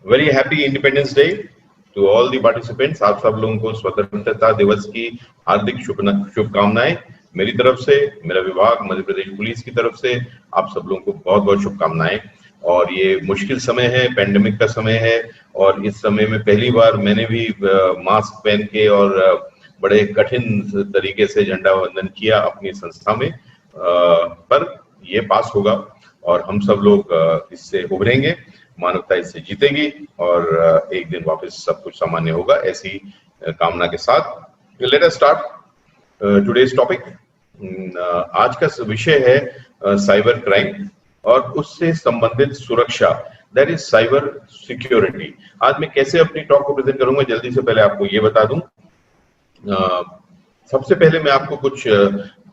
Very happy independence day to all the participants. आप सब लोगों को स्वतंत्रता दिवस की हार्दिक शुभकामनाएं मेरी तरफ से, मेरा विभाग मध्य प्रदेश पुलिस की तरफ से आप सब लोगों को बहुत बहुत शुभकामनाएं। और ये मुश्किल समय है, पेंडेमिक का समय है, और इस समय में पहली बार मैंने भी मास्क पहन के और बड़े कठिन तरीके से झंडा वंदन किया अपनी संस्था में, पर ये पास होगा और हम सब लोग इससे उभरेंगे, मानवता इससे जीतेगी और एक दिन वापस सब कुछ सामान्य होगा, ऐसी कामना के साथ let us start today's topic. आज का विषय है साइबर क्राइम और उससे संबंधित सुरक्षा, दैट इज साइबर सिक्योरिटी। आज मैं कैसे अपनी टॉक को प्रेजेंट करूंगा, जल्दी से पहले आपको ये बता दूं। सबसे पहले मैं आपको कुछ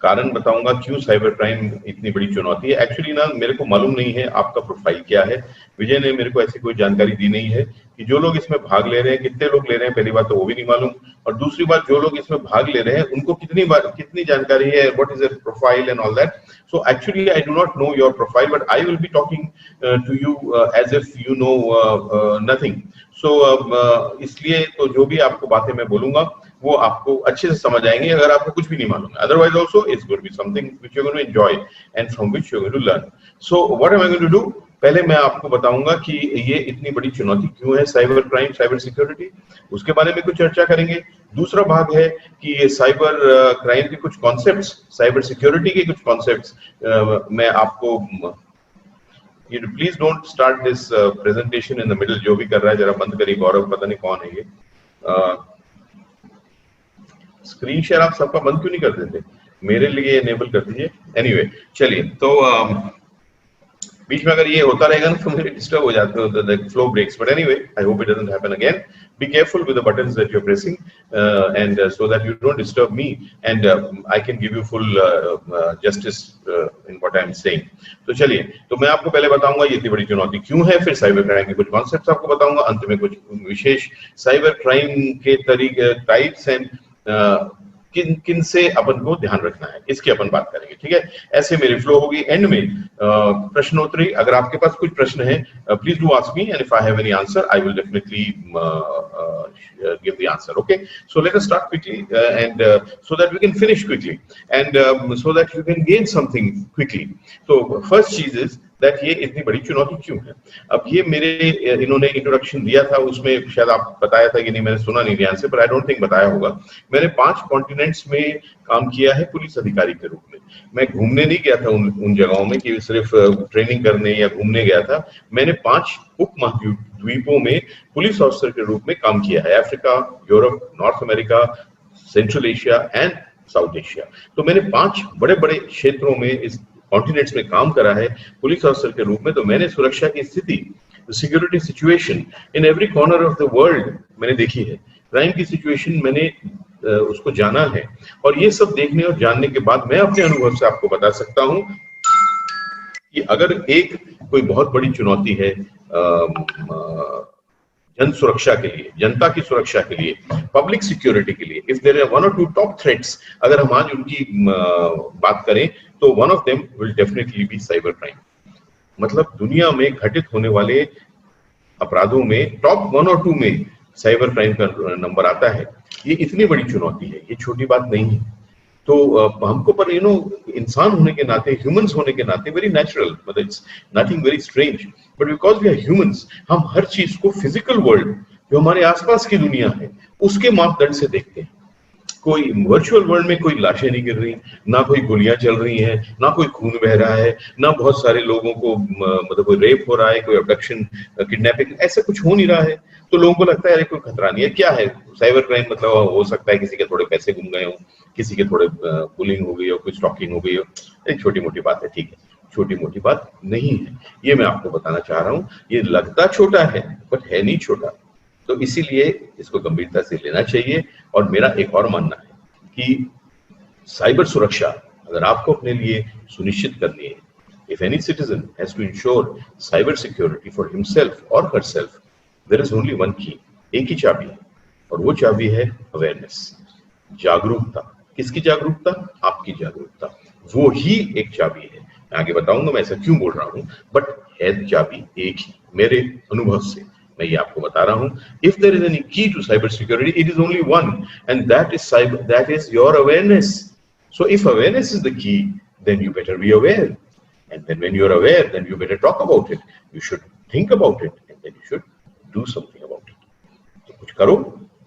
कारण बताऊंगा क्यों साइबर क्राइम इतनी बड़ी चुनौती है। एक्चुअली ना मेरे को मालूम नहीं है आपका प्रोफाइल क्या है, विजय ने मेरे को ऐसी कोई जानकारी दी नहीं है कि जो लोग इसमें भाग ले रहे हैं कितने लोग ले रहे हैं, पहली बात तो वो भी नहीं मालूम, और दूसरी बात जो लोग इसमें भाग ले रहे हैं उनको कितनी जानकारी है, what is their profile and all that. So actually I do not know your profile, but I will be talking to you as if you know nothing. So इसलिए तो जो भी आपको बातें मैं बोलूंगा वो आपको अच्छे से समझ आएंगे अगर आपको कुछ भी नहीं मालूम है। Otherwise also it's going to be something which you are going to enjoy and from which you are going to learn. So what am I going to do, पहले मैं आपको बताऊंगा कि ये इतनी बड़ी चुनौती क्यों है साइबर क्राइम, साइबर सिक्योरिटी, उसके बारे में कुछ चर्चा करेंगे। दूसरा भाग है कि ये साइबर क्राइम के कुछ कॉन्सेप्ट्स, साइबर सिक्योरिटी के कुछ कॉन्सेप्ट्स मैं आपको, please don't start this presentation in the middle. जो भी कर रहा है जरा बंद करिए। गौरव पता नहीं कौन है ये, स्क्रीन शेयर आप सबका बंद क्यों नहीं कर देते, मेरे लिए एनेबल कर दीजिए। एनीवे चलिए, तो बीच में अगर ये होता रहेगा ना तो मुझे डिस्टर्ब हो जाते हो, the flow breaks, but anyway I hope it doesn't happen again. Be careful with the buttons that you're pressing and so that you don't disturb me and I can give you full justice in what I'm saying. तो चलिए, तो मैं आपको पहले बताऊंगा ये इतनी बड़ी चुनौती क्यों है, फिर साइबर क्राइम के कुछ कॉन्सेप्ट्स आपको बताऊंगा, अंत में कुछ विशेष साइबर क्राइम के तरीके, टाइप्स एंड किन से अपन को ध्यान रखना है, इसकी अपन बात करेंगे। ठीक है, ऐसे मेरी फ्लो होगी। एंड में प्रश्नोत्तरी, अगर आपके पास कुछ प्रश्न है please do ask me and if I have any answer I will definitely give the answer. Okay, so let us start quickly and so that we can finish quickly and so that you can gain something quickly. So first चीज is that ये इतनी बड़ी चुनौती क्यों है। अब ये मेरे इन्होंने इंट्रोडक्शन दिया था, उसमें शायद आप बताया था कि नहीं, मैंने सुना नहीं ध्यान से, पर आई डोंट थिंक बताया होगा। मैंने 5 कॉन्टिनेंट्स में काम किया है पुलिस अधिकारी के रूप में। मैं घूमने नहीं गया था उन जगहों में कि सिर्फ ट्रेनिंग करने या घूमने गया था। मैंने 5 उपमहाद्वीपों में पुलिस ऑफिसर के रूप में काम किया है, Africa, Europe, north America, central Asia and south Asia. तो मैंने 5 बड़े बड़े क्षेत्रों में, इस कॉन्टिनेंट्स में काम करा है पुलिस ऑफिसर के रूप में। तो मैंने सुरक्षा की स्थिति, security situation in every corner of the world मैंने देखी है। क्राइम की सिचुएशन मैंने उसको जाना है, और ये सब देखने और जानने के बाद मैं अपने अनुभव से आपको बता सकता हूं कि अगर एक कोई बहुत बड़ी चुनौती है जन सुरक्षा के लिए, जनता की सुरक्षा के लिए, पब्लिक सिक्योरिटी के लिए, if there are 1 or 2 top threats, अगर हम आज उनकी बात करें तो one of them will definitely be cyber crime. मतलब दुनिया में घटित होने वाले अपराधों में टॉप 1 और 2 में साइबर क्राइम का नंबर आता है। ये इतनी बड़ी चुनौती है, ये छोटी बात नहीं है। तो हमको पर इंसान होने के नाते, ह्यूमंस होने के नाते, वेरी नेचुरल, मतलब it's nothing very strange, but because we are humans, हम हर चीज को फिजिकल वर्ल्ड, जो हमारे आसपास की दुनिया है, उसके मापदंड से देखते हैं। कोई वर्चुअल वर्ल्ड में कोई लाशें नहीं गिर रही, ना कोई गोलियां चल रही हैं, ना कोई खून बह रहा है, ना बहुत सारे लोगों को मतलब कोई रेप हो रहा है, कोई अबडक्शन, किडनैपिंग, ऐसा कुछ हो नहीं रहा है। तो लोगों को लगता है कोई खतरा नहीं है। क्या है साइबर क्राइम, मतलब हो सकता है किसी के थोड़े पैसे गुम गए हो, किसी के थोड़े बुलिंग हो गई हो, कुछ स्टॉकिंग हो गई हो, एक छोटी मोटी बात है। ठीक है, छोटी मोटी बात नहीं है, ये मैं आपको बताना चाह रहा हूँ। ये लगता छोटा है बट है नहीं छोटा, तो इसीलिए इसको गंभीरता से लेना चाहिए। और मेरा एक और मानना है कि साइबर सुरक्षा अगर आपको अपने लिए सुनिश्चित करनी है, if any citizen has to ensure cyber security for himself or herself, there is only one key, एक ही चाबी है, और वो चाबी है अवेयरनेस, जागरूकता। किसकी जागरूकता? आपकी जागरूकता, वो ही एक चाबी है। मैं आगे बताऊंगा मैं ऐसा क्यों बोल रहा हूं, बट है चाबी एक ही, मेरे अनुभव से, मैं ये आपको बता रहा हूं, if there is any key to cyber security, it is only one, and that is your awareness. So if awareness is the key, then you better be aware, and then when you are aware, then you better talk about it, you should think about it, and then you should do something about it. तो कुछ करो,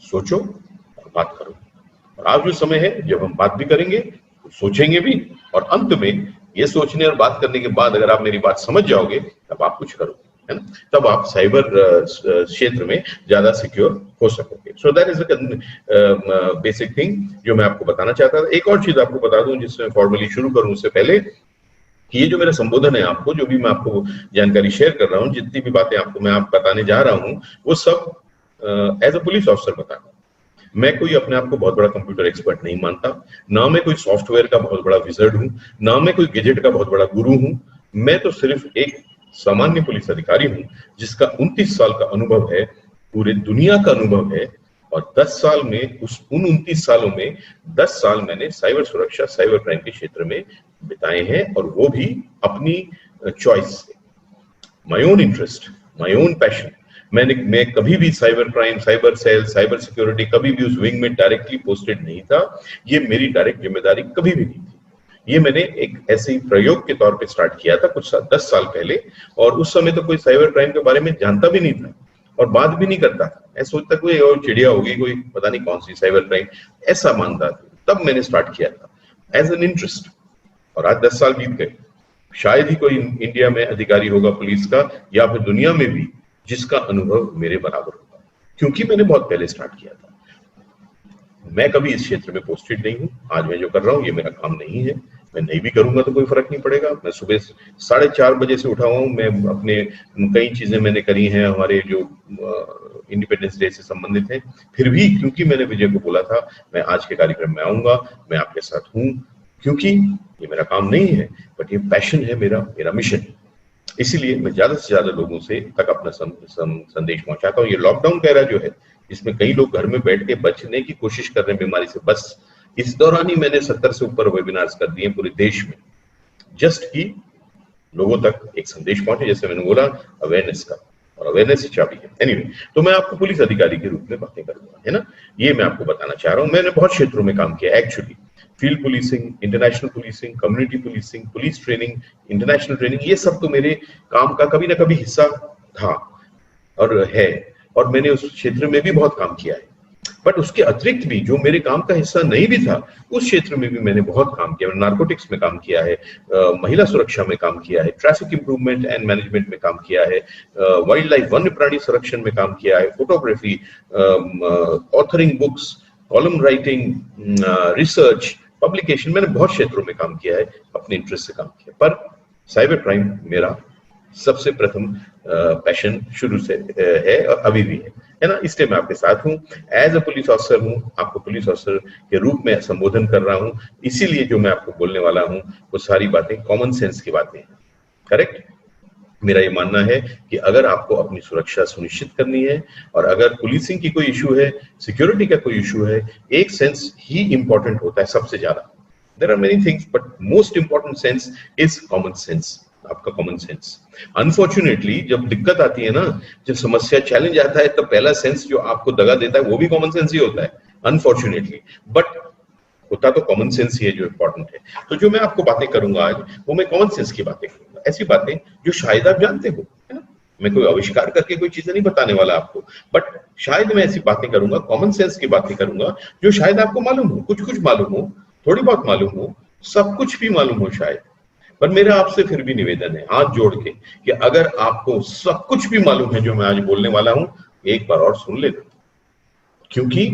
सोचो और बात करो. और आज जो समय है जब हम बात भी करेंगे, सोचेंगे भी, और अंत में ये सोचने और बात करने के बाद अगर आप मेरी बात समझ जाओगे, तब आप कुछ करो, है ना, तब आप साइबर क्षेत्र में ज्यादा सिक्योर हो सकोगे. So that is the basic thing जो मैं आपको बताना चाहता था. एक और चीज आपको बता दूं जिसमें फॉर्मली शुरू करूं उससे पहले, कि ये जो मेरा संबोधन है आपको, जो भी मैं आपको जानकारी शेयर कर रहा हूं, जितनी भी बातें आपको मैं बताने जा रहा हूं, वो सब एज अ पुलिस ऑफिसर बता रहा हूं. मैं कोई अपने आप को बहुत बड़ा कंप्यूटर एक्सपर्ट नहीं मानता, ना मैं कोई सॉफ्टवेयर का बहुत बड़ा विजर्ड हूं, ना मैं कोई गैजेट का बहुत बड़ा गुरु हूं. मैं तो सिर्फ एक सामान्य पुलिस अधिकारी हूं जिसका 29 साल का अनुभव है, पूरे दुनिया का अनुभव है, और 10 साल में, उन 29 सालों में 10 साल मैंने साइबर सुरक्षा, साइबर क्राइम के क्षेत्र में बिताए हैं, और वो भी अपनी चॉइस से, my own interest, my own passion. मैं कभी भी cyber crime, cyber cell, cyber security, कभी भी उस विंग में डायरेक्टली पोस्टेड नहीं था. ये मेरी डायरेक्ट जिम्मेदारी कभी भी नहीं थी. ये मैंने एक ऐसे ही प्रयोग के तौर पे स्टार्ट किया था कुछ 10 साल पहले, और उस समय तो कोई साइबर क्राइम के बारे में जानता भी नहीं था और बात भी नहीं करता था. ऐसा सोचता कोई और चिड़िया होगी, कोई पता नहीं कौन सी साइबर क्राइम, ऐसा मानता था. तब मैंने स्टार्ट किया था एज एन इंटरेस्ट, और आज 10 साल बीत गए. शायद ही कोई इंडिया में अधिकारी होगा पुलिस का, या फिर दुनिया में भी, जिसका अनुभव मेरे बराबर होगा, क्योंकि मैंने बहुत पहले स्टार्ट किया था. मैं कभी इस क्षेत्र में पोस्टेड नहीं हूं. आज मैं जो कर रहा हूं ये मेरा काम नहीं है. मैं नहीं भी करूंगा तो कोई फर्क नहीं पड़ेगा. मैं सुबह 4:30 बजे से उठा हुआ हूं. मैं अपने कई चीजें मैंने करी हैं हमारे जो इंडिपेंडेंस डे से संबंधित है. फिर भी क्योंकि मैंने विजय को बोला था मैं आज के कार्यक्रम में आऊंगा, मैं आपके साथ हूं, क्योंकि ये मेरा काम नहीं है, बट ये पैशन है मेरा मिशन है. इसीलिए मैं ज्यादा से ज्यादा लोगों से तक अपना संदेश पहुंचाता हूँ. ये लॉकडाउन का एरा जो है, इसमें कई लोग घर में बैठ के बचने की कोशिश कर रहे हैं बीमारी से. बस इस दौरान ही मैंने 70 से ऊपर वेबिनार्स कर दिए पूरे देश में, जस्ट कि लोगों तक एक संदेश पहुंचे, जैसे मैंने बोला, अवेयरनेस का, और अवेयरनेस ही चाबी है. एनीवे, तो मैं आपको पुलिस अधिकारी के रूप में बातें करूंगा, है ना. ये मैं आपको बताना चाह रहा हूँ. मैंने बहुत क्षेत्रों में काम किया actually. Field policing, international policing, community policing, police training, international training, ये सब तो मेरे काम का कभी ना कभी हिस्सा था और है, और मैंने उस क्षेत्र में भी बहुत काम किया है. बट उसके अतिरिक्त भी जो मेरे काम का हिस्सा नहीं भी था, उस क्षेत्र में भी मैंने बहुत काम किया. मैंने नार्कोटिक्स में काम किया है, महिला सुरक्षा में काम किया है, ट्रैफिक इंप्रूवमेंट एंड मैनेजमेंट में काम किया है, वाइल्ड लाइफ, वन्य प्राणी संरक्षण में काम किया है, photography, authoring books, column writing, research, publication, मैंने बहुत क्षेत्रों में काम किया है, अपने इंटरेस्ट से काम किया. पर साइबर क्राइम मेरा सबसे प्रथम पैशन शुरू से है और अभी भी है ना. इसलिए मैं आपके साथ हूँ, एज अ पुलिस ऑफिसर हूँ, आपको पुलिस ऑफिसर के रूप में संबोधन कर रहा हूँ. इसीलिए जो मैं आपको बोलने वाला हूँ वो सारी बातें कॉमन सेंस की बातें हैं. करेक्ट. मेरा ये मानना है कि अगर आपको अपनी सुरक्षा सुनिश्चित करनी है, और अगर पुलिसिंग की कोई इशू है, सिक्योरिटी का कोई इशू है, एक सेंस ही इंपॉर्टेंट होता है सबसे ज्यादा. There are many things, but most important sense is common sense. आपका कॉमन सेंस. अनफॉर्चुनेटली जब दिक्कत आती है ना, जब समस्या, चैलेंज आता है, तब पहला सेंस जो आपको दगा देता है वो भी कॉमन सेंस ही होता है, अनफॉर्चुनेटली. बट होता तो कॉमन सेंस ही है जो इंपॉर्टेंट है. तो जो मैं आपको बातें करूंगा आज, वो मैं कॉमन सेंस की बातें करूंगा. ऐसी बातें जो शायद आप जानते हो, है ना. मैं कोई आविष्कार करके कोई चीजें नहीं बताने वाला आपको, बट शायद मैं ऐसी बातें करूंगा, कॉमन सेंस की बातें करूंगा, जो शायद आपको मालूम हो, कुछ मालूम हो, थोड़ी बहुत मालूम हो, सब कुछ भी मालूम हो शायद. पर मेरा आपसे फिर भी निवेदन है हाथ जोड़ के, कि अगर आपको सब कुछ भी मालूम है जो मैं आज बोलने वाला हूं, एक बार और सुन लेना. क्योंकि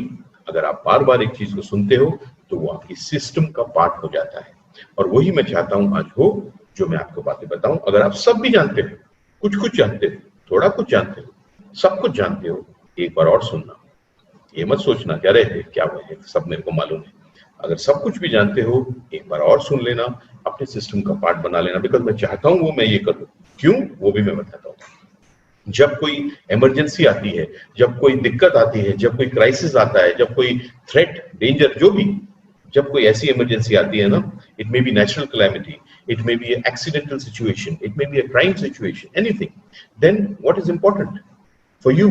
अगर आप बार बार एक चीज को सुनते हो तो वो आपकी सिस्टम का पार्ट हो जाता है, और वही मैं चाहता हूं आज हो, जो मैं आपको बातें बताऊं. अगर आप सब भी जानते हो, कुछ जानते हो, थोड़ा कुछ जानते हो, सब कुछ जानते हो, एक बार और सुनना. ये मत सोचना क्या रहे क्या हुआ, सब मेरे को मालूम है. अगर सब कुछ भी जानते हो, एक बार और सुन लेना, अपने सिस्टम का पार्ट बना लेना. बिकॉज मैं चाहता हूं वो मैं ये करूं. क्यों, वो भी मैं बताता हूं. जब कोई इमरजेंसी आती है, जब कोई दिक्कत आती है, जब कोई क्राइसिस आता है, जब कोई थ्रेट, डेंजर, जो भी, जब कोई ऐसी इमरजेंसी आती है ना, it may be natural calamity, it may be accidental situation, it may be a crime situation, anything, then what is important? For you,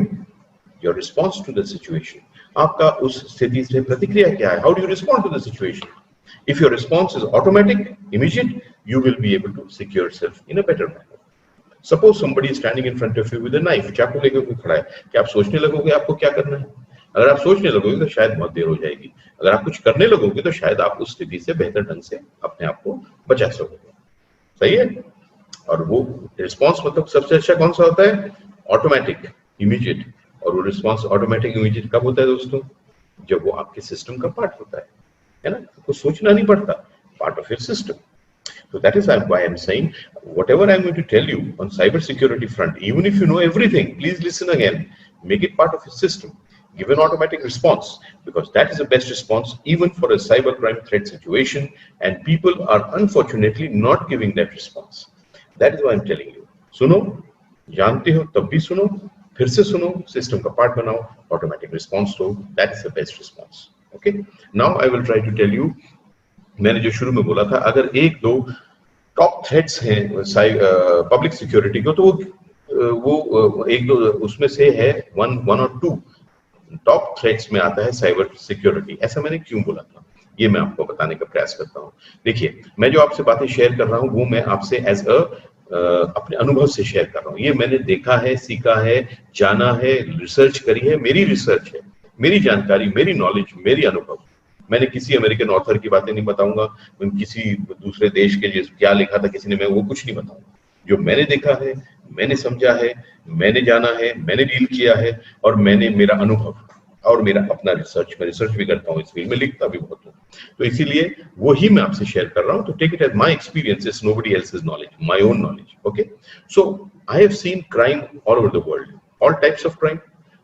your response to the situation, आपका उस स्थिति से प्रतिक्रिया क्या है, how do you respond to the situation. If your response is automatic, immediate, you will be able to secure yourself in a better manner. Suppose somebody is standing in front of you with a knife, चाकू लेकर कोई खड़ा है, क्या आप सोचने लगोगे आपको क्या करना है? अगर आप सोचने लगोगे तो शायद बहुत देर हो जाएगी. अगर आप कुछ करने लगोगे तो शायद आप उस स्थिति से बेहतर ढंग से अपने आप को बचा सकोगे. सही है? और वो रिस्पॉन्स मतलब सबसे अच्छा कौन सा होता है? Automatic, immediate. और वो रिस्पॉन्स ऑटोमेटिक इमीडिएट कब होता है दोस्तों? जब वो आपके सिस्टम का पार्ट होता है ना? आपको सोचना नहीं पड़ता, part of your system. So that is why I'm saying whatever I'm going to tell you on cyber security front, even if you know everything, please listen again, make it part of your system, give an automatic response, because that is the best response even for a cyber crime threat situation, and people are unfortunately not giving that response. That is why I'm telling you, सुनो, जानते हो तब भी सुनो, फिर से सुनो, system का पार्ट बनाओ, ऑटोमेटिक रिस्पॉन्स दो. That is the best response. Okay, now I will try to tell you, मैंने जो शुरू में बोला था, अगर एक दो टॉप थ्रेट्स हैं पब्लिक सिक्योरिटी को, तो वो एक दो उसमें से है वन और टू टॉप थ्रेट्स में आता है साइबर सिक्योरिटी. ऐसा मैंने क्यों बोला था, ये मैं आपको बताने का प्रयास करता हूँ. देखिए, मैं जो आपसे बातें शेयर कर रहा हूँ वो मैं आपसे एज अपने अनुभव से शेयर कर रहा हूँ. ये मैंने देखा है, सीखा है, जाना है, रिसर्च करी है, मेरी रिसर्च है, मेरी जानकारी, मेरी नॉलेज, मेरी अनुभव. मैंने किसी अमेरिकन ऑथर की बातें नहीं बताऊंगा, किसी दूसरे देश के क्या लिखा था किसी ने, मैं वो कुछ नहीं बताऊंगा. जो मैंने देखा है, मैंने समझा है, मैंने जाना है, मैंने डील किया है, और मैंने मेरा अनुभव और मेरा अपना रिसर्च, मैं रिसर्च भी करता हूँ इस फील्ड में, लिखता भी बहुत हूँ, तो इसीलिए वो ही मैं आपसे शेयर कर रहा हूँ. तो take it as my experience, is nobody else's knowledge, my own knowledge. Okay, so I have seen crime all over the world, all types of crime.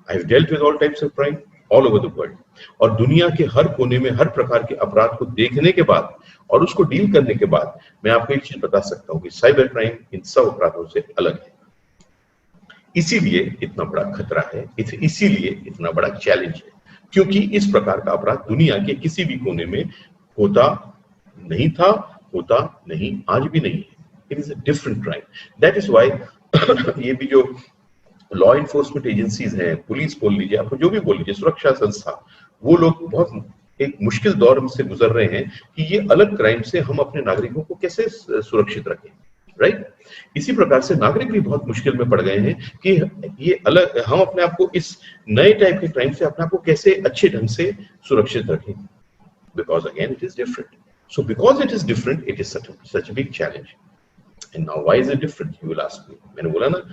I have dealt with all types of crime all over the world. और दुनिया के हर कोने में हर प्रकार के अपराध को देखने के बाद और उसको डील करने के बाद मैं आपको एक चीज बता सकता हूँ कि साइबर क्राइम इन सब अपराधों से अलग है. इसीलिए इतना बड़ा खतरा है, इसीलिए इतना बड़ा चैलेंज है, क्योंकि इस प्रकार का अपराध दुनिया के किसी भी कोने में होता नहीं था, होता नहीं, आज भी नहीं है. It is a different crime. That is why ये भी जो लॉ इन्फोर्समेंट एजेंसीज हैं, पुलिस बोल लीजिए, आपको जो भी बोल लीजिए, सुरक्षा संस्था, वो लोग बहुत एक मुश्किल दौर से गुजर रहे हैं कि ये अलग क्राइम से हम अपने नागरिकों को कैसे सुरक्षित रखें. राइट? इसी प्रकार से नागरिक भी बहुत मुश्किल में पड़ गए हैं कि ये अलग, हम अपने आप को इस नए टाइप के क्राइम से अपने आप को कैसे अच्छे ढंग से सुरक्षित रखें. Because again it is different. So because it is different, it is such a big challenge. And now why is it different, you will ask me. मैंने बोला ना,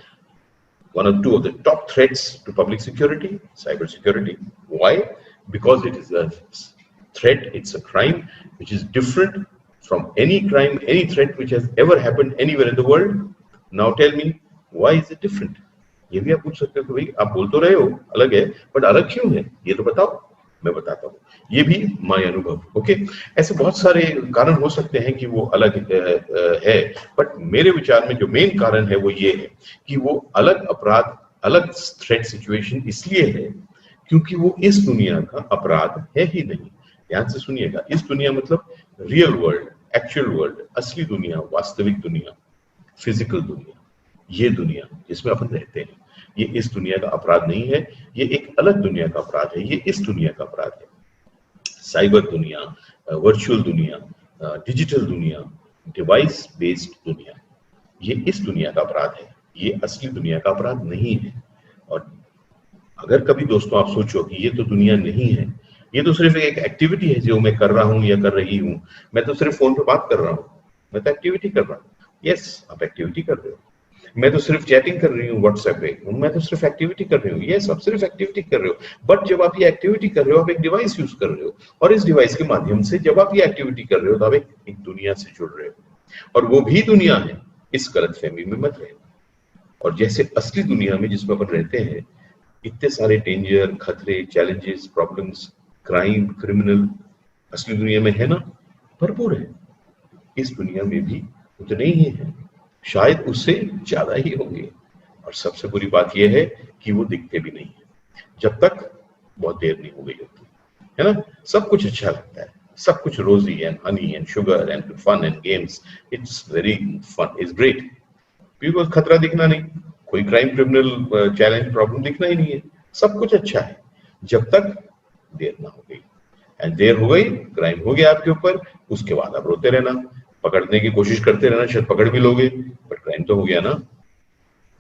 one or two of the top threats to public security, cyber security. Why? Because it is a threat, it's a crime which is different from any crime, any threat which has ever happened anywhere in the world. Now tell me, why is it different? ये भी आप पूछ सकते हो कि भाई आप बोल तो रहे हो अलग है, बट अलग क्यों है, ये तो बताओ. मैं बताता हूँ, ये भी माय अनुभव. ओके, ऐसे बहुत सारे कारण हो सकते हैं कि वो अलग है, बट मेरे विचार में जो मेन कारण है वो ये है कि वो अलग अपराध, अलग थ्रेट सिचुएशन इसलिए है क्योंकि वो इस दुनिया का अपराध है ही नहीं. ध्यान से सुनिएगा, इस दुनिया मतलब रियल वर्ल्ड, एक्चुअल वर्ल्ड, असली दुनिया, वास्तविक दुनिया, फिजिकल दुनिया, ये दुनिया जिसमें अपन रहते हैं, ये इस दुनिया का अपराध नहीं है, ये एक अलग दुनिया का अपराध है, ये इस दुनिया का अपराध है. साइबर दुनिया, वर्चुअल दुनिया, डिजिटल दुनिया, डिवाइस बेस्ड दुनिया, ये इस दुनिया का अपराध है, ये असली दुनिया का अपराध नहीं है. और अगर कभी दोस्तों आप सोचो कि ये तो दुनिया नहीं है, ये तो सिर्फ एक एक्टिविटी है जो मैं कर रहा हूँ या कर रही हूँ, मैं तो सिर्फ फोन पे बात कर रहा हूँ, मैं तो एक्टिविटी कर रहा हूँ. यस, आप एक्टिविटी कर रहे हो. मैं तो सिर्फ चैटिंग कर रही हूँ व्हाट्सएप पे, मैं तो सिर्फ एक्टिविटी कर रही हूँ. यस, आप सिर्फ एक्टिविटी कर रहे हो, बट जब आप ये एक्टिविटी कर रहे हो, आप एक डिवाइस यूज कर रहे हो, और इस डिवाइस के माध्यम से जब आप ये एक्टिविटी कर रहे हो तो आप एक दुनिया से जुड़ रहे हो, और वो भी दुनिया है. इस गलतफहमी में मत रहे. और जैसे असली दुनिया में जिसमें अपन रहते हैं, इतने सारे डेंजर, खतरे, चैलेंजेस, प्रॉब्लम्स, क्राइम, क्रिमिनल असली दुनिया में है ना, भरपूर है. इस दुनिया में भी उतने ही है, शायद उससे ज्यादा ही होंगे. और सबसे बुरी बात यह है कि वो दिखते भी नहीं है जब तक बहुत देर नहीं हो गई होती, है ना. सब कुछ अच्छा लगता है, सब कुछ rosy and honey and sugar and fun and games, it's very fun, it's great. Because खतरा दिखना नहीं, कोई क्राइम क्रिमिनल चैलेंज प्रॉब्लम दिखना ही नहीं है, सब कुछ अच्छा है जब तक देर ना हो गई। एंड देर हो गई, क्राइम हो गया आपके ऊपर, उसके बाद आप रोते रहना, पकड़ने की कोशिश करते रहना, शायद पकड़ भी लोगे बट क्राइम तो हो गया ना।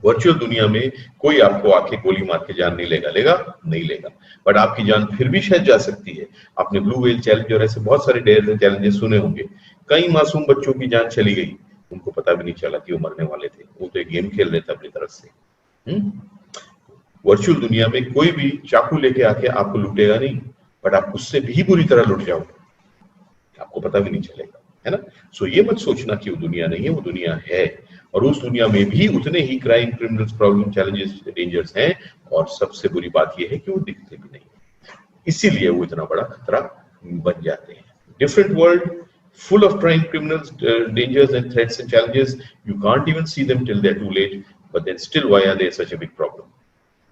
वर्चुअल दुनिया में कोई आपको आके गोली मार के जान नहीं लेगा, लेगा नहीं लेगा, बट आपकी जान फिर भी शायद जा सकती है। आपने ब्लू व्हेल चैलेंज और ऐसे बहुत सारे डेयर्स एंड चैलेंजेस सुने होंगे, कई मासूम बच्चों की जान चली गई, उनको पता भी नहीं चला कि वो मरने वाले थे, वो तो एक गेम खेल रहे थे अपनी तरफ से। वर्चुअल दुनिया में कोई भी चाकू लेके आके आपको लूटेगा नहीं, बट आप उससे भी बुरी तरह लुट जाओगे, आपको पता भी नहीं चलेगा, है ना। सो ये मत सोचना कि वो दुनिया नहीं है, वो दुनिया है, और उस दुनिया में भी उतने ही crime, criminals, problem, challenges, dangers हैं, और सबसे बुरी बात ये है कि वो दिखते भी नहीं, इसीलिए वो इतना बड़ा खतरा बन जाते हैं। Different world, full of crime, criminals, dangers and threats and challenges. You can't even see them till they're too late, but then still why are they such a big problem?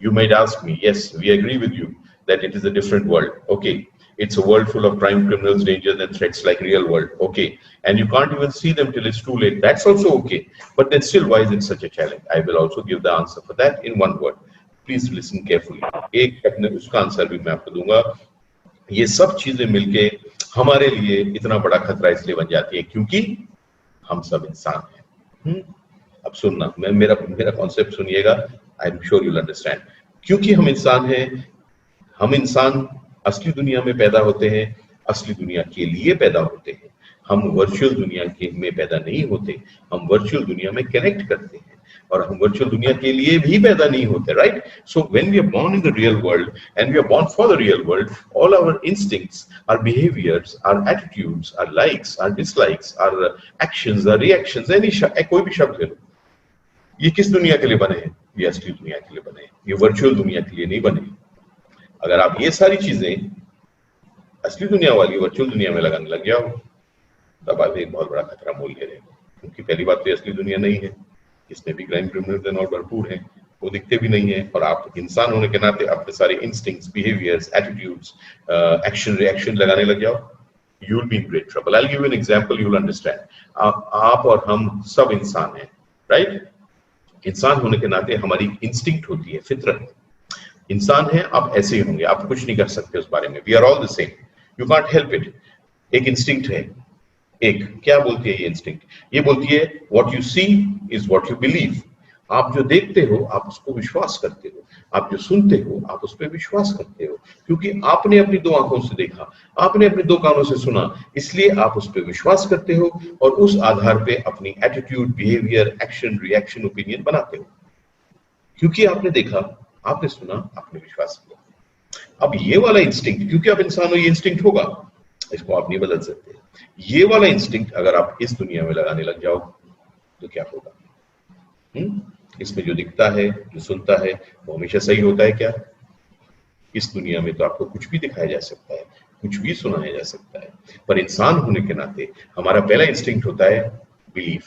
You might ask me, yes, we agree with you that it is a different world. Okay, it's a world full of crime, criminals, dangers and threats like real world. Okay, and you can't even see them till it's too late. That's also okay, but then still why is it such a challenge? I will also give the answer for that in one word. Please listen carefully. एक उसका answer भी मैं आपको दूंगा। ये सब चीजें मिलके हमारे लिए इतना बड़ा खतरा इसलिए बन जाती है क्योंकि हम सब इंसान हैं। अब सुनना, मेरा कॉन्सेप्ट सुनिएगा, I am sure you'll understand. क्योंकि हम इंसान हैं, हम इंसान असली दुनिया में पैदा होते हैं, असली दुनिया के लिए पैदा होते हैं। हम वर्चुअल दुनिया में पैदा नहीं होते, हम वर्चुअल दुनिया में कनेक्ट करते हैं, और हम वर्चुअल दुनिया के लिए भी पैदा नहीं होते, right. So when we are born in the real world and we are born for the real world, all our instincts, our behaviours, our attitudes, our likes, our dislikes, our actions, our reactions, कोई भी शब्द ले लो, ये किस दुनिया के लिए बने हैं? ये असली दुनिया के लिए बने हैं, ये वर्चुअल दुनिया के लिए नहीं बने। अगर आप ये सारी चीजें असली दुनिया वाली वर्चुअल दुनिया में लगाने लग जाओ, तब आप एक बहुत बड़ा खतरा मोल ले रहे हो, क्योंकि पहली बात तो असली दुनिया नहीं है, इसमें भी क्राइम, क्रिमिनल्स और भरपूर हैं, वो दिखते भी नहीं है, और आप इंसान होने के नाते अपने सारे instincts, behaviours, attitudes, action, reaction लगाने लग जाओ, you will be in great trouble. I will give you an example, you will understand. आप और हम सब इंसान हैं, राइट। इंसान होने के नाते हमारी इंस्टिंक्ट होती है, फितरत। इंसान है, आप ऐसे ही होंगे, आप कुछ नहीं कर सकते उस बारे में। We are all the same, you can't help it. एक इंस्टिंक्ट है, एक क्या बोलती है ये इंस्टिंक्ट? ये बोलती है what you see is what you believe. आप जो देखते हो आप उसको विश्वास करते हो, आप जो सुनते हो आप उस पर विश्वास करते हो, क्योंकि आपने अपनी दो आंखों से देखा, आपने अपने दो कानों से सुना, इसलिए आप उस पर विश्वास करते हो, और उस आधार पे अपनी attitude, behaviour, action, reaction, opinion बनाते हो, क्योंकि आपने देखा, आपने सुना, आपने विश्वास किया। अब ये वाला इंस्टिंक्ट, क्योंकि आप इंसान हो, ये इंस्टिंक्ट होगा, इसको आप नहीं बदल सकते। ये वाला इंस्टिंक्ट अगर आप इस दुनिया में लगाने लग जाओ तो क्या होगा? इसमें जो दिखता है, जो सुनता है, वो हमेशा सही होता है क्या? इस दुनिया में तो आपको कुछ भी दिखाया जा सकता है, कुछ भी सुनाया जा सकता है, पर इंसान होने के नाते हमारा पहला इंस्टिंक्ट होता है बिलीफ।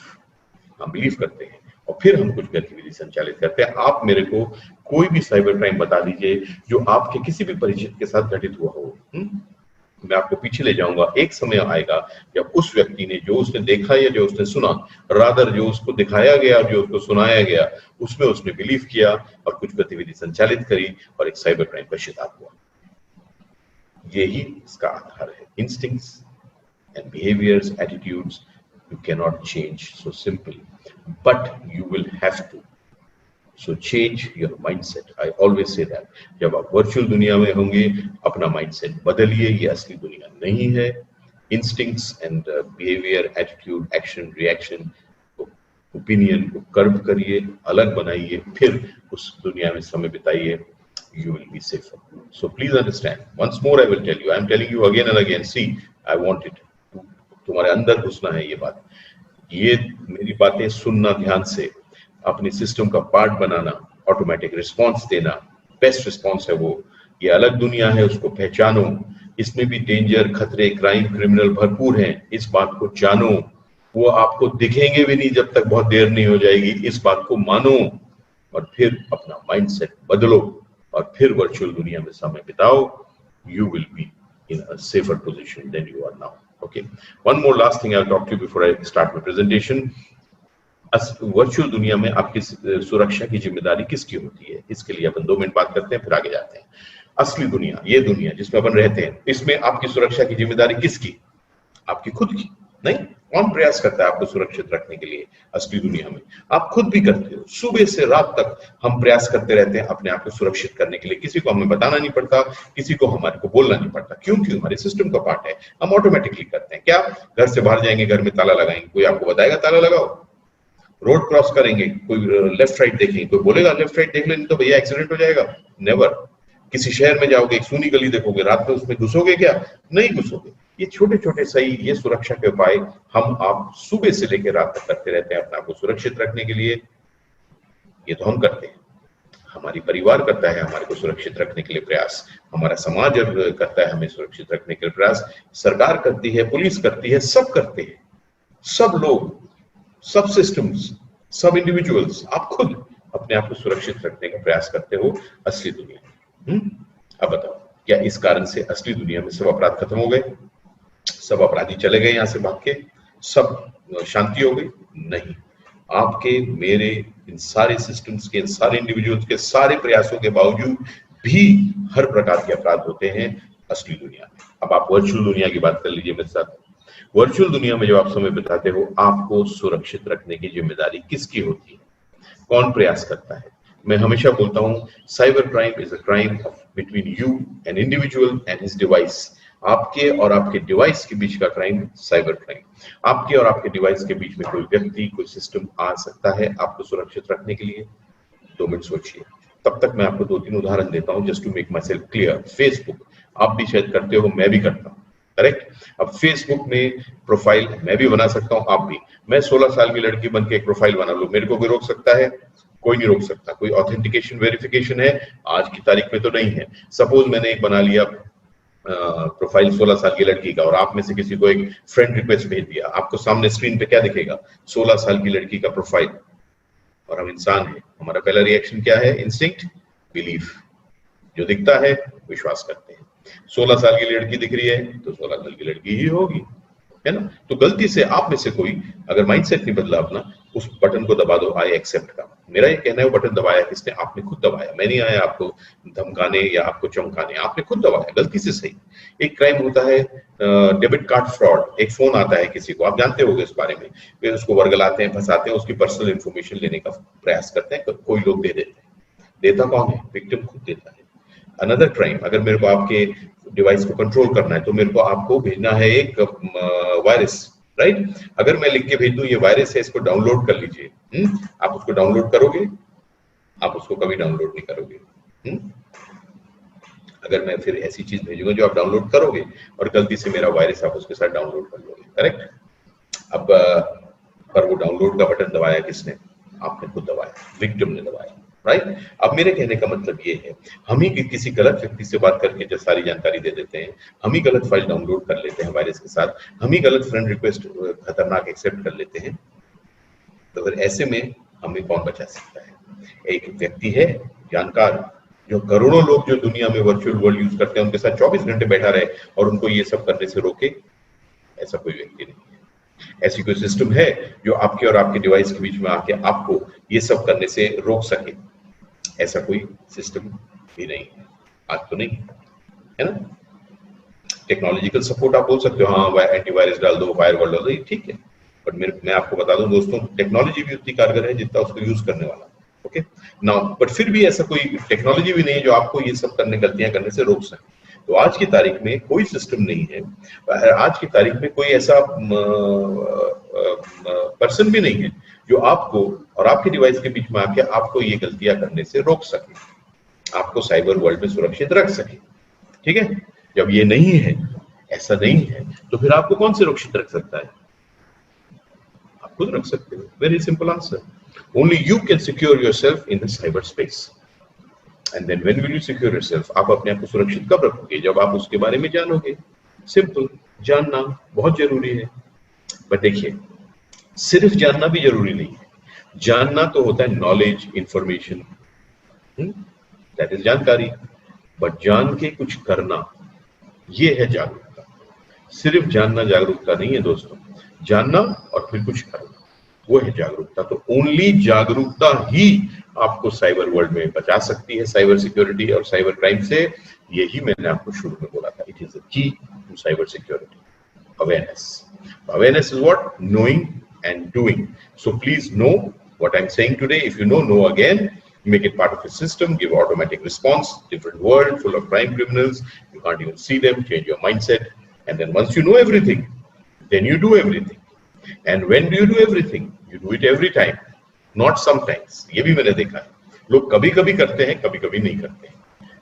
हम बिलीव करते हैं और फिर हम कुछ गतिविधि संचालित करते हैं। आप मेरे को कोई भी साइबर क्राइम बता दीजिए जो आपके किसी भी परिचित के साथ घटित हुआ हो, मैं आपको पीछे ले जाऊंगा। एक समय आएगा जब उस व्यक्ति ने जो उसने देखा या जो उसने सुना, रादर जो उसको दिखाया गया, जो उसको सुनाया गया, उसमें उसने बिलीव किया और कुछ गतिविधि संचालित करी और एक साइबर क्राइम का शिकार हुआ। यही इसका आधार है। Instincts and behaviours, attitudes, you cannot change so simply, but you will have to. So change your mindset. I always say that. जब आप वर्चुअल दुनिया में होंगे, अपना माइंडसेट बदलिए, ये असली दुनिया नहीं है। Instincts and behaviour, attitude, action, reaction, opinion को कर्व करिए, अलग बनाइए, फिर उस दुनिया में समय बिताइए। You will be safer. So please understand. Once more I will tell you. I am telling you again and again. See, I want it. तुम्हारे अंदर घुसना है ये बात। ये मेरी बातें सुनना ध्यान से, अपने सिस्टम का पार्ट बनाना, ऑटोमेटिक रिस्पांस देना, बेस्ट रिस्पांस है वो। ये अलग दुनिया है, उसको पहचानो। इसमें भी डेंजर, खतरे, क्राइम, क्रिमिनल भरपूर हैं, इस बात को जानो। वो आपको दिखेंगे भी नहीं जब तक बहुत देर नहीं हो जाएगी, इस बात को मानो और फिर अपना माइंडसेट बदलो और फिर वर्चुअल दुनिया में समय बिताओ। You will be in a safer position than you are now. Okay. One more last thing I'll talk to you before I start my presentation. Virtual दुनिया में आपकी सुरक्षा की जिम्मेदारी किसकी होती है, इसके लिए अपन 2 मिनट बात करते हैं, फिर आगे जाते हैं। असली दुनिया, ये दुनिया जिसमें अपन रहते हैं, इसमें आपकी सुरक्षा की जिम्मेदारी किसकी? आपकी खुद की। नहीं, कौन प्रयास करता है आपको सुरक्षित रखने के लिए? असली दुनिया में आप खुद भी करते हो। सुबह से रात तक हम प्रयास करते रहते हैं अपने आप को सुरक्षित करने के लिए। किसी को हमें बताना नहीं पड़ता, किसी को हमारे को बोलना नहीं पड़ता, क्योंकि हमारे सिस्टम का पार्ट है, हम ऑटोमेटिकली करते हैं। क्या? घर से बाहर जाएंगे, घर में ताला लगाएंगे, कोई आपको बताएगा ताला लगाओ? रोड क्रॉस करेंगे, कोई लेफ्ट राइट देखेंगे, कोई बोलेगा लेफ्ट राइट देख ले, नहीं तो भैया एक्सीडेंट हो जाएगा? नेवर। किसी शहर में जाओगे, एक सूनी गली देखोगे, रात में उसमें घुसोगे क्या? नहीं घुसोगे। ये छोटे छोटे सही ये सुरक्षा के उपाय हम आप सुबह से लेकर रात तक करते रहते हैं अपने आप को सुरक्षित रखने के लिए। ये तो हम करते हैं, हमारी परिवार करता है हमारे को सुरक्षित रखने के लिए प्रयास, हमारा समाज करता है हमें सुरक्षित रखने के लिए प्रयास, सरकार करती है, पुलिस करती है, सब करते हैं, सब लोग, सब सिस्टम्स, सब इंडिविजुअल्स। आप खुद अपने आप को सुरक्षित रखने का प्रयास करते हो असली दुनिया में। अब बताओ, क्या इस कारण से असली दुनिया में सब अपराध खत्म हो गए, सब अपराधी चले गए यहां से भाग के, सब शांति हो गई? नहीं। आपके मेरे इन सारे सिस्टम्स के, इन सारे इंडिविजुअल्स के सारे प्रयासों के बावजूद भी हर प्रकार के अपराध होते हैं असली दुनिया में। अब आप वर्चुअल दुनिया की बात कर लीजिए मेरे साथ। वर्चुअल दुनिया में जब आप समय बिताते हो, आपको सुरक्षित रखने की जिम्मेदारी किसकी होती है? कौन प्रयास करता है? मैं हमेशा बोलता हूं, cyber crime is a crime between you an individual and his device. आपके और आपके डिवाइस के बीच का क्राइम साइबर क्राइम। आपके और आपके डिवाइस के बीच में कोई व्यक्ति, कोई सिस्टम आ सकता है आपको सुरक्षित रखने के लिए? 2 मिनट सोचिए। तब तक मैं आपको 2-3 उदाहरण देता हूं just to make myself clear. Facebook आप भी शायद करते हो, मैं भी करता हूं, करेक्ट? अब फेसबुक में प्रोफाइल मैं भी बना सकता हूं, आप भी। मैं 16 साल की लड़की बन के एक प्रोफाइल बना लूं, मेरे को कोई रोक सकता है? कोई नहीं रोक सकता। कोई ऑथेंटिकेशन वेरिफिकेशन है? आज की तारीख में तो नहीं है। सपोज मैंने एक बना लिया प्रोफाइल 16 साल की लड़की का, और आप में से किसी को एक फ्रेंड रिक्वेस्ट भेज दिया, आपको सामने स्क्रीन पे क्या दिखेगा? 16 साल की लड़की का प्रोफाइल। और हम इंसान हैं, हमारा पहला रिएक्शन क्या है? Instinct, belief. जो दिखता है विश्वास करते हैं। 16 साल की लड़की दिख रही है तो 16 साल की लड़की ही होगी, है ना? तो गलती से आप में से कोई अगर माइंडसेट नहीं बदला अपना, उस बटन को दबा दो, आई एक्सेप्ट का। मेरा ये कहना है, वो बटन दबाया किसने? आपने खुद दबाया। मैं नहीं आया आपको धमकाने या आपको चौंकाने, आपने खुद दबाया गलती से। सही। एक क्राइम होता है डेबिट कार्ड फ्रॉड। एक फोन आता है किसी को, आप जानते होंगे इस बारे में, फिर उसको वर्गलाते हैं, फंसाते हैं, उसकी पर्सनल इंफॉर्मेशन लेने का प्रयास करते हैं, कोई लोग दे देते हैं। देता कौन है? विक्टिम खुद देता है। अनदर क्राइम, अगर मेरे को आपके डिवाइस को कंट्रोल करना है तो मेरे को आपको भेजना है एक वायरस, राइट? अगर मैं लिख के भेज दूं ये वायरस है, इसको डाउनलोड कर लीजिए, आप उसको डाउनलोड करोगे? आप उसको कभी डाउनलोड नहीं करोगे। अगर मैं फिर ऐसी चीज भेजूंगा जो आप डाउनलोड करोगे और गलती से मेरा वायरस आप उसके साथ डाउनलोड कर लोगे, करेक्ट? अब पर वो डाउनलोड का बटन दबाया किसने? आपने खुद दबाया, विक्टिम ने दबाया, राइट? अब मेरे कहने का मतलब ये है, हम ही किसी गलत व्यक्ति से बात करके जो सारी जानकारी दे देते हैं, हम ही गलत फाइल डाउनलोड कर लेते हैं वायरस के साथ, हम ही गलत फ्रेंड रिक्वेस्ट खतरनाक एक्सेप्ट कर लेते हैं, तो फिर ऐसे में हमें कौन बचा सकता है? एक व्यक्ति है जानकार, जो करोड़ों लोग जो दुनिया में वर्चुअल वर्ल्ड यूज करते हैं उनके साथ 24 घंटे बैठा रहे और उनको ये सब करने से रोके? ऐसा कोई व्यक्ति नहीं है। ऐसी कोई सिस्टम है जो आपके और आपके डिवाइस के बीच में आके आपको ये सब करने से रोक सके? ऐसा कोई सिस्टम भी नहीं है, आज तो नहीं है ना? टेक्नोलॉजिकल सपोर्ट आप बोल सकते हो, हाँ एंटीवायरस डाल दो, फायरवॉल डाल दो, ठीक है, बट मैं आपको बता दूं दोस्तों, टेक्नोलॉजी भी उतनी कारगर है जितना उसको यूज करने वाला। ओके नाउ, बट फिर भी ऐसा कोई टेक्नोलॉजी भी नहीं है जो आपको ये सब गलतियां करने से रोक सके। तो आज की तारीख में कोई सिस्टम नहीं है, आज की तारीख में कोई ऐसा पर्सन भी नहीं है जो आपको और आपके डिवाइस के बीच में आके आपको ये गलतियां करने से रोक सके, आपको साइबर वर्ल्ड में सुरक्षित रख सके। ठीक है, जब ये नहीं है, ऐसा नहीं है, तो फिर आपको कौन सुरक्षित रख सकता है? आप खुद रख सकते हो। Very simple answer, only you can secure yourself in the cyber space. And then when will you secure yourself? आप अपने आप को सुरक्षित कब रखोगे? जब आप उसके बारे में जानोगे। सिंपल, जानना बहुत जरूरी है। बट देखिए, सिर्फ जानना भी जरूरी नहीं है। जानना तो होता है नॉलेज, इंफॉर्मेशन, दैट इज जानकारी, बट जान के कुछ करना, ये है जागरूकता। सिर्फ जानना जागरूकता नहीं है दोस्तों, जानना और फिर कुछ करना। वो है जागरूकता। तो ओनली जागरूकता ही आपको साइबर वर्ल्ड में बचा सकती है, साइबर सिक्योरिटी और साइबर क्राइम से। यही मैंने आपको शुरू में बोला था, it is the key to cyber security, awareness. Awareness is what? Knowing and doing. So please know what I'm saying today. If you know again. Make it part of your system, give automatic response. Different world full of crime criminals. You can't even see them. Change your mindset. And then once you know everything, then you do everything. And when do you do everything? You do it every time, not sometimes. ये भी मैंने देखा है, लोग कभी कभी करते हैं, कभी कभी नहीं करते हैं।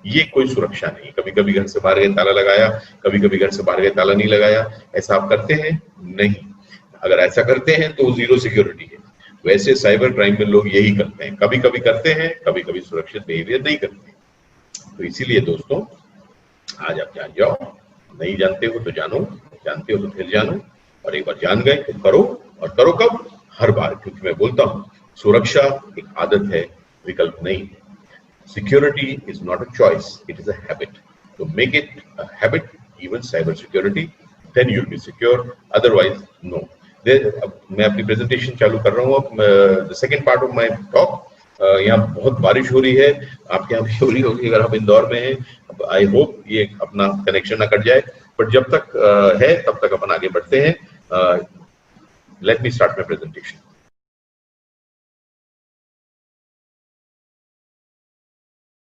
ये कोई सुरक्षा नहीं। कभी कभी घर से बाहर गए ताला लगाया, कभी कभी घर से बाहर गए ताला नहीं लगाया, ऐसा आप करते हैं? नहीं। अगर ऐसा करते हैं तो जीरो सिक्योरिटी है। वैसे साइबर क्राइम में लोग यही करते हैं, कभी कभी करते हैं, कभी कभी सुरक्षित बिहेवियर नहीं करते। तो इसीलिए दोस्तों, आज आप जान जाओ, नहीं जानते हो तो जानो, जानते हो तो फिर जानो, और एक बार जान गए तो करो। और करो कब? हर बार, क्योंकि मैं बोलता हूं सुरक्षा एक आदत है, विकल्प नहीं है। Security is not a choice, it is a habit. So make it a habit, even cyber security, then you'll be secure, otherwise no. मैं अपनी प्रेजेंटेशन चालू कर रहा हूँ अब, the second part of my talk. यहाँ बहुत बारिश हो रही है, आपके यहाँ भी हो रही होगी अगर आप इंदौर में हैं। आई होप ये अपना कनेक्शन ना कट जाए, बट जब तक है तब तक अपन आगे बढ़ते हैं। Let me start my presentation.